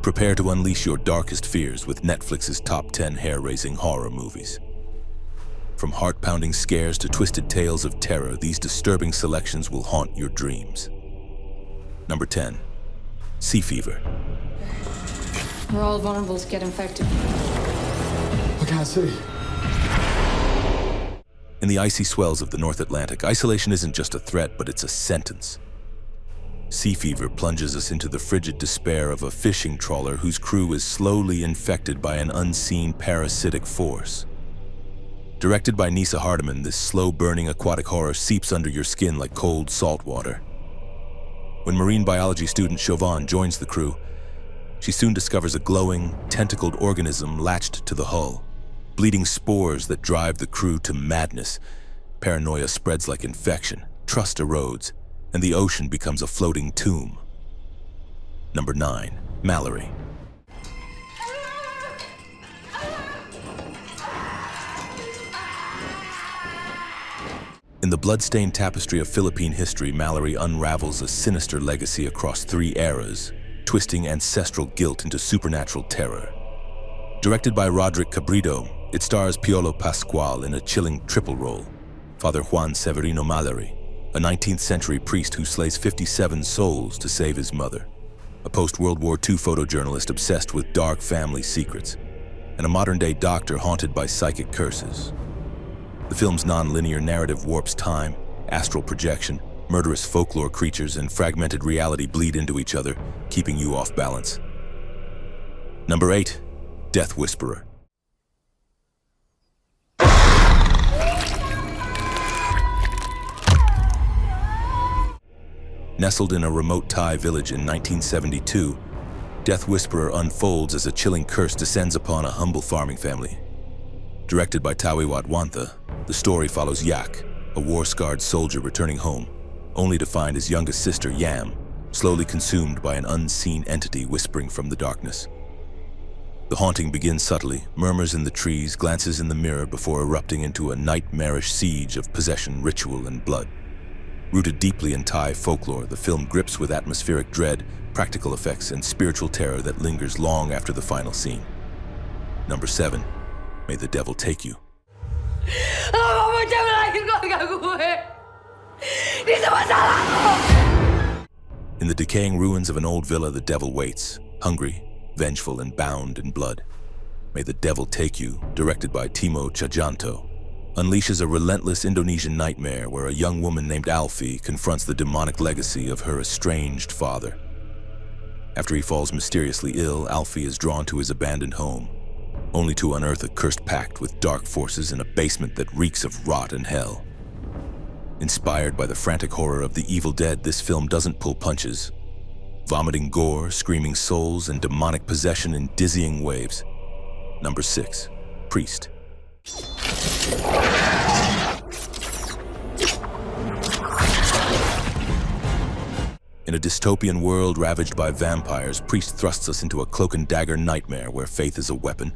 Prepare to unleash your darkest fears with Netflix's top 10 hair-raising horror movies. From heart-pounding scares to twisted tales of terror, these disturbing selections will haunt your dreams. Number 10. Sea fever. We're all vulnerable to get infected. I can't see. In the icy swells of the North Atlantic, isolation isn't just a threat, but it's a sentence. Sea fever plunges us into the frigid despair of a fishing trawler whose crew is slowly infected by an unseen parasitic force. Directed by Nisa Hardiman, this slow-burning aquatic horror seeps under your skin like cold salt water. When marine biology student Chauvin joins the crew, she soon discovers a glowing, tentacled organism latched to the hull, bleeding spores that drive the crew to madness. Paranoia spreads like infection, trust erodes, and the ocean becomes a floating tomb. Number 9. Mallari. In the blood-stained tapestry of Philippine history, Mallari unravels a sinister legacy across 3 eras, twisting ancestral guilt into supernatural terror. Directed by Roderick Cabrito, it stars Piolo Pascual in a chilling triple role. Father Juan Severino Mallari, a 19th century priest who slays 57 souls to save his mother, a post-World War II photojournalist obsessed with dark family secrets, and a modern-day doctor haunted by psychic curses. The film's non-linear narrative warps time, astral projection, murderous folklore creatures, and fragmented reality bleed into each other, keeping you off balance. Number 8. Death Whisperer. Nestled in a remote Thai village in 1972, Death Whisperer unfolds as a chilling curse descends upon a humble farming family. Directed by Tawiwat Wantha, the story follows Yak, a war-scarred soldier returning home, only to find his youngest sister, Yam, slowly consumed by an unseen entity whispering from the darkness. The haunting begins subtly, murmurs in the trees, glances in the mirror before erupting into a nightmarish siege of possession, ritual, and blood. Rooted deeply in Thai folklore, the film grips with atmospheric dread, practical effects, and spiritual terror that lingers long after the final scene. Number 7. May the Devil Take You. In the decaying ruins of an old villa, the devil waits, hungry, vengeful, and bound in blood. May the Devil Take You, directed by Timo Tjahjanto, unleashes a relentless Indonesian nightmare where a young woman named Alfie confronts the demonic legacy of her estranged father. After he falls mysteriously ill, Alfie is drawn to his abandoned home, only to unearth a cursed pact with dark forces in a basement that reeks of rot and hell. Inspired by the frantic horror of the Evil Dead, this film doesn't pull punches, vomiting gore, screaming souls, and demonic possession in dizzying waves. Number 6. Priest. In a dystopian world ravaged by vampires, Priest thrusts us into a cloak and dagger nightmare where faith is a weapon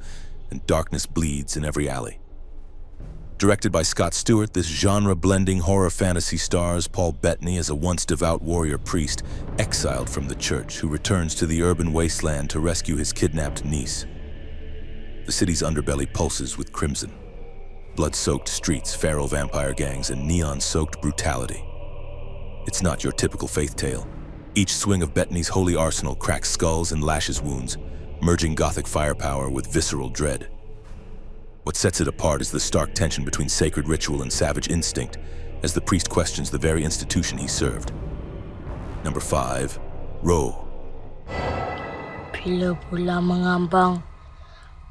and darkness bleeds in every alley. Directed by Scott Stewart, this genre-blending horror fantasy stars Paul Bettany as a once devout warrior priest exiled from the church who returns to the urban wasteland to rescue his kidnapped niece. The city's underbelly pulses with crimson. Blood-soaked streets, feral vampire gangs, and neon-soaked brutality. It's not your typical faith tale. Each swing of Bettany's holy arsenal cracks skulls and lashes wounds, merging gothic firepower with visceral dread. What sets it apart is the stark tension between sacred ritual and savage instinct, as the priest questions the very institution he served. Number 5. Ro. Bila pula mengambang,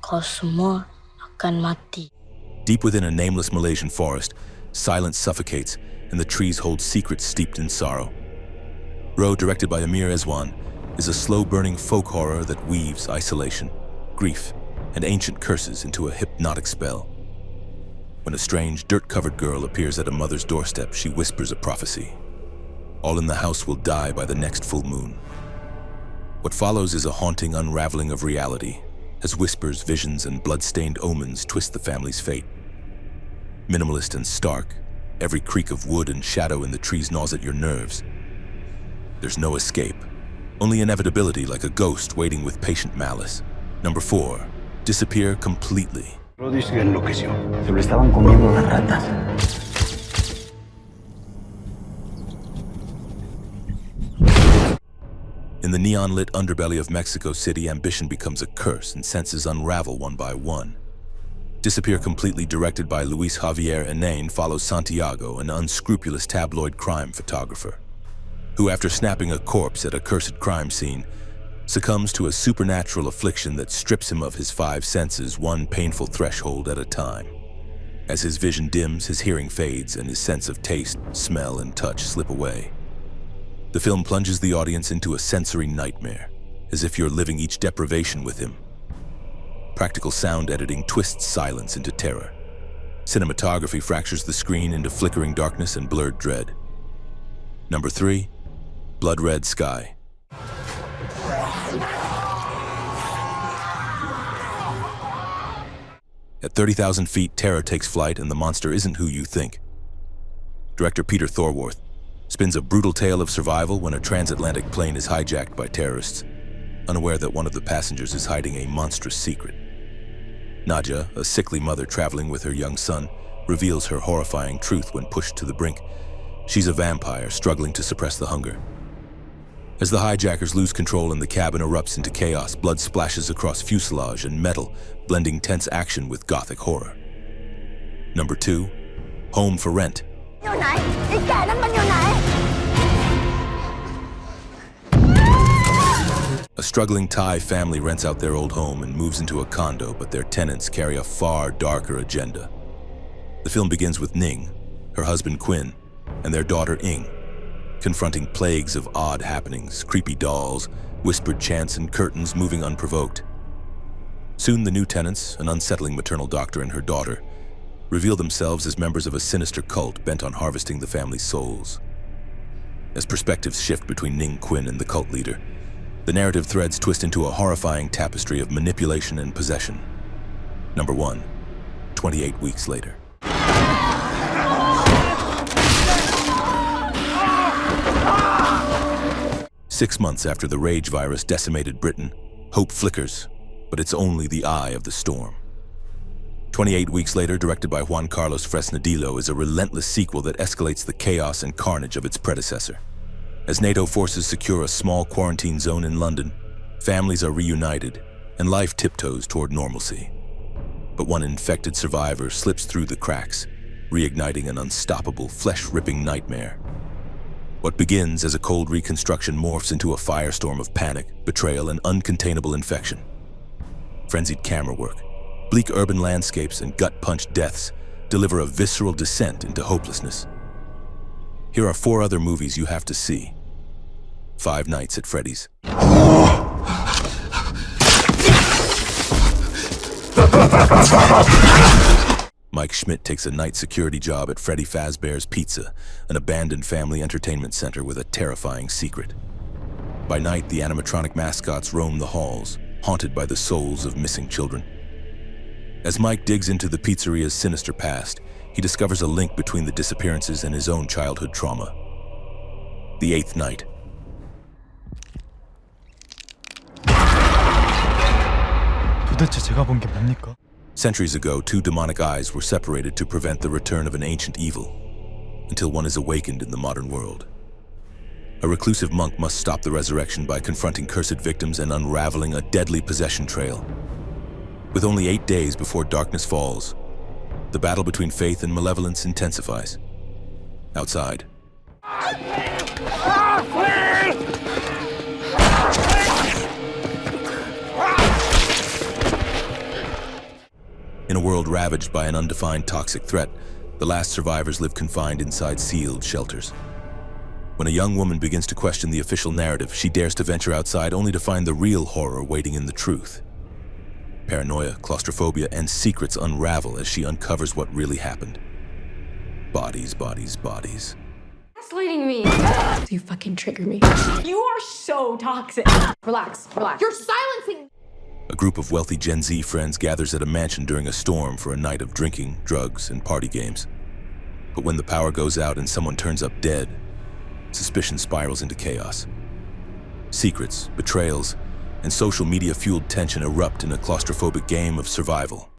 kau semua akan mati. Deep within a nameless Malaysian forest, silence suffocates, and the trees hold secrets steeped in sorrow. Ro, directed by Amir Ezwan, is a slow-burning folk horror that weaves isolation, grief, and ancient curses into a hypnotic spell. When a strange, dirt-covered girl appears at a mother's doorstep, she whispers a prophecy. All in the house will die by the next full moon. What follows is a haunting unraveling of reality, as whispers, visions, and blood-stained omens twist the family's fate. Minimalist and stark, every creak of wood and shadow in the trees gnaws at your nerves. There's no escape, Only inevitability like a ghost waiting with patient malice. Number 4. Disappear completely. Brody se enloqueció. Se lo estaban comiendo las ratas. In the neon-lit underbelly of Mexico City, ambition becomes a curse and senses unravel one by one. Disappear Completely, directed by Luis Javier Inane, follows Santiago, an unscrupulous tabloid crime photographer, who, after snapping a corpse at a cursed crime scene, succumbs to a supernatural affliction that strips him of his 5 senses, one painful threshold at a time. As his vision dims, his hearing fades, and his sense of taste, smell, and touch slip away. The film plunges the audience into a sensory nightmare, as if you're living each deprivation with him. Practical sound editing twists silence into terror. Cinematography fractures the screen into flickering darkness and blurred dread. Number 3. Blood Red Sky. At 30,000 feet, terror takes flight, and the monster isn't who you think. Director Peter Thorwarth spins a brutal tale of survival when a transatlantic plane is hijacked by terrorists, unaware that one of the passengers is hiding a monstrous secret. Nadia, a sickly mother traveling with her young son, reveals her horrifying truth when pushed to the brink. She's a vampire struggling to suppress the hunger. As the hijackers lose control and the cabin erupts into chaos, blood splashes across fuselage and metal, blending tense action with gothic horror. Number 2. Home for Rent. A struggling Thai family rents out their old home and moves into a condo, but their tenants carry a far darker agenda. The film begins with Ning, her husband Quinn, and their daughter Ing, confronting plagues of odd happenings, creepy dolls, whispered chants, and curtains moving unprovoked. Soon the new tenants, an unsettling maternal doctor and her daughter, reveal themselves as members of a sinister cult bent on harvesting the family's souls. As perspectives shift between Ning, Quinn, and the cult leader, the narrative threads twist into a horrifying tapestry of manipulation and possession. Number 1. 28 Weeks Later. Six months after the rage virus decimated Britain, hope flickers, but it's only the eye of the storm. 28 Weeks Later, directed by Juan Carlos Fresnadillo, is a relentless sequel that escalates the chaos and carnage of its predecessor. As NATO forces secure a small quarantine zone in London, families are reunited, and life tiptoes toward normalcy. But one infected survivor slips through the cracks, reigniting an unstoppable, flesh-ripping nightmare. What begins as a cold reconstruction morphs into a firestorm of panic, betrayal, and uncontainable infection. Frenzied camera work, bleak urban landscapes, and gut-punch deaths deliver a visceral descent into hopelessness. Here are 4 other movies you have to see. Five Nights at Freddy's. Mike Schmidt takes a night security job at Freddy Fazbear's Pizza, an abandoned family entertainment center with a terrifying secret. By night, the animatronic mascots roam the halls, haunted by the souls of missing children. As Mike digs into the pizzeria's sinister past, he discovers a link between the disappearances and his own childhood trauma. The Eighth Night. 도대체 제가 본 게 뭡니까? Centuries ago, 2 demonic eyes were separated to prevent the return of an ancient evil, until one is awakened in the modern world. A reclusive monk must stop the resurrection by confronting cursed victims and unraveling a deadly possession trail. With only 8 days before darkness falls, the battle between faith and malevolence intensifies. Outside. In a world ravaged by an undefined toxic threat, the last survivors live confined inside sealed shelters. When a young woman begins to question the official narrative, she dares to venture outside only to find the real horror waiting in the truth. Paranoia, claustrophobia, and secrets unravel as she uncovers what really happened. Bodies, bodies, bodies. Gaslighting me. You fucking trigger me. You are so toxic. Relax. You're silencing. A group of wealthy Gen Z friends gathers at a mansion during a storm for a night of drinking, drugs, and party games. But when the power goes out and someone turns up dead, suspicion spirals into chaos. Secrets, betrayals, and social media-fueled tension erupt in a claustrophobic game of survival.